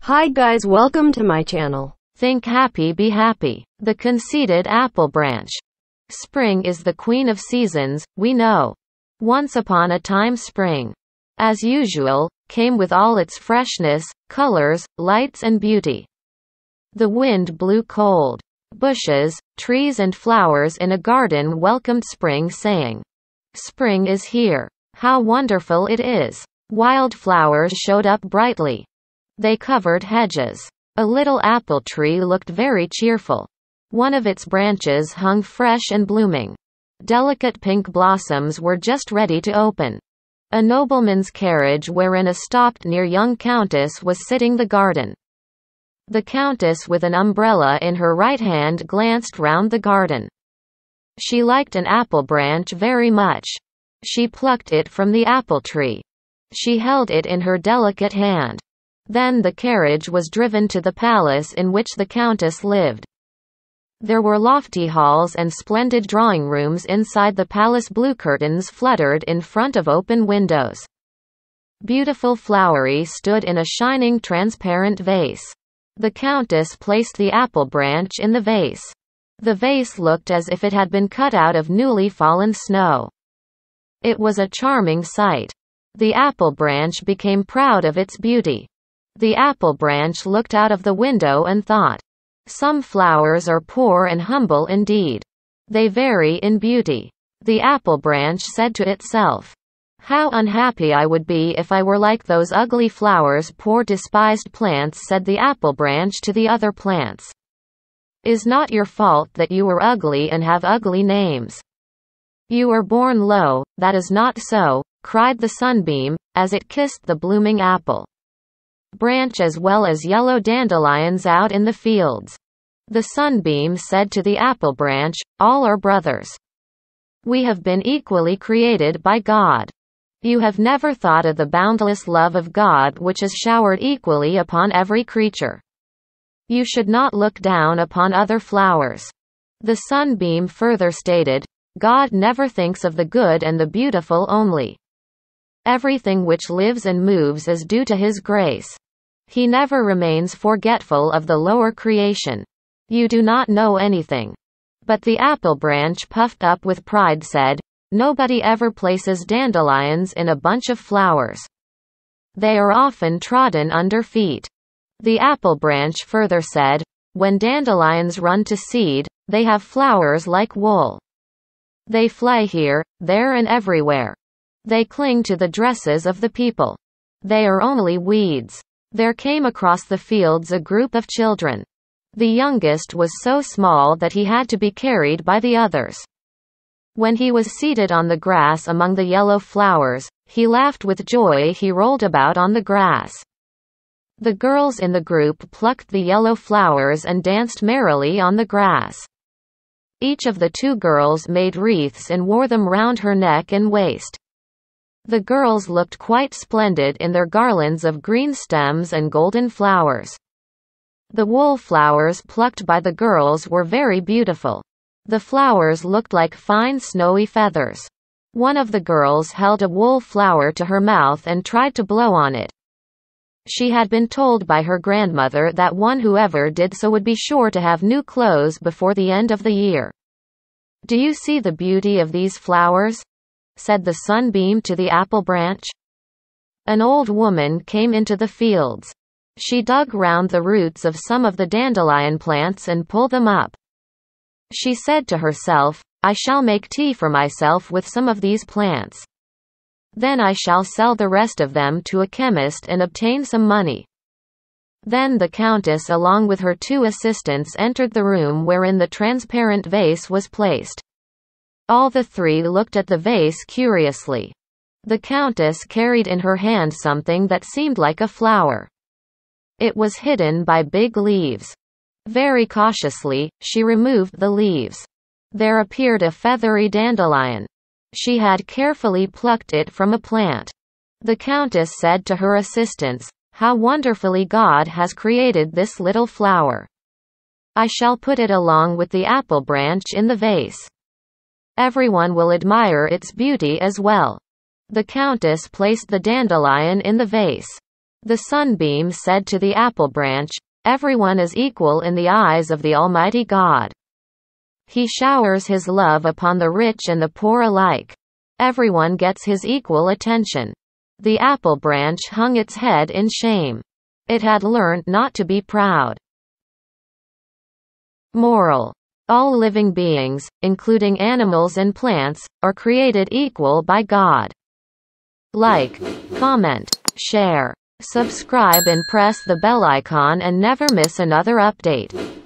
Hi guys, welcome to my channel. Think happy, be happy. The conceited apple-branch. Spring is the queen of seasons, we know. Once upon a time spring, as usual, came with all its freshness, colors, lights and beauty. The wind blew cold. Bushes, trees and flowers in a garden welcomed spring, saying, "Spring is here. How wonderful it is." Wildflowers showed up brightly. They covered hedges. A little apple tree looked very cheerful. One of its branches hung fresh and blooming. Delicate pink blossoms were just ready to open. A nobleman's carriage wherein a stopped near young countess was sitting the garden. The countess with an umbrella in her right hand glanced round the garden. She liked an apple branch very much. She plucked it from the apple tree. She held it in her delicate hand. Then the carriage was driven to the palace in which the countess lived. There were lofty halls and splendid drawing rooms inside the palace. Blue curtains fluttered in front of open windows. Beautiful flowery stood in a shining transparent vase. The countess placed the apple branch in the vase. The vase looked as if it had been cut out of newly fallen snow. It was a charming sight. The apple branch became proud of its beauty. The apple branch looked out of the window and thought, "Some flowers are poor and humble indeed. They vary in beauty." The apple branch said to itself, "How unhappy I would be if I were like those ugly flowers, poor despised plants," said the apple branch to the other plants. "Is not your fault that you were ugly and have ugly names. You were born low, that is not so," cried the sunbeam, as it kissed the blooming apple branch as well as yellow dandelions out in the fields. The sunbeam said to the apple branch, "All are brothers. We have been equally created by God. You have never thought of the boundless love of God which is showered equally upon every creature. You should not look down upon other flowers." The sunbeam further stated, "God never thinks of the good and the beautiful only. Everything which lives and moves is due to His grace. He never remains forgetful of the lower creation. You do not know anything." But the apple branch, puffed up with pride, said, "Nobody ever places dandelions in a bunch of flowers. They are often trodden under feet." The apple branch further said, "When dandelions run to seed, they have flowers like wool. They fly here, there and everywhere. They cling to the dresses of the people. They are only weeds." There came across the fields a group of children. The youngest was so small that he had to be carried by the others. When he was seated on the grass among the yellow flowers, he laughed with joy. He rolled about on the grass. The girls in the group plucked the yellow flowers and danced merrily on the grass. Each of the two girls made wreaths and wore them round her neck and waist. The girls looked quite splendid in their garlands of green stems and golden flowers. The wool flowers plucked by the girls were very beautiful. The flowers looked like fine snowy feathers. One of the girls held a wool flower to her mouth and tried to blow on it. She had been told by her grandmother that whoever did so would be sure to have new clothes before the end of the year. "Do you see the beauty of these flowers?" said the sunbeam to the apple branch. An old woman came into the fields. She dug round the roots of some of the dandelion plants and pulled them up. She said to herself, "I shall make tea for myself with some of these plants. Then I shall sell the rest of them to a chemist and obtain some money." Then the countess along with her two assistants entered the room wherein the transparent vase was placed. All the three looked at the vase curiously. The countess carried in her hand something that seemed like a flower. It was hidden by big leaves. Very cautiously, she removed the leaves. There appeared a feathery dandelion. She had carefully plucked it from a plant. The countess said to her assistants, "How wonderfully God has created this little flower. I shall put it along with the apple branch in the vase. Everyone will admire its beauty as well." The countess placed the dandelion in the vase. The sunbeam said to the apple branch, "Everyone is equal in the eyes of the Almighty God. He showers His love upon the rich and the poor alike. Everyone gets His equal attention." The apple branch hung its head in shame. It had learned not to be proud. Moral: all living beings, including animals and plants, are created equal by God. Like, comment, share, subscribe and press the bell icon and never miss another update.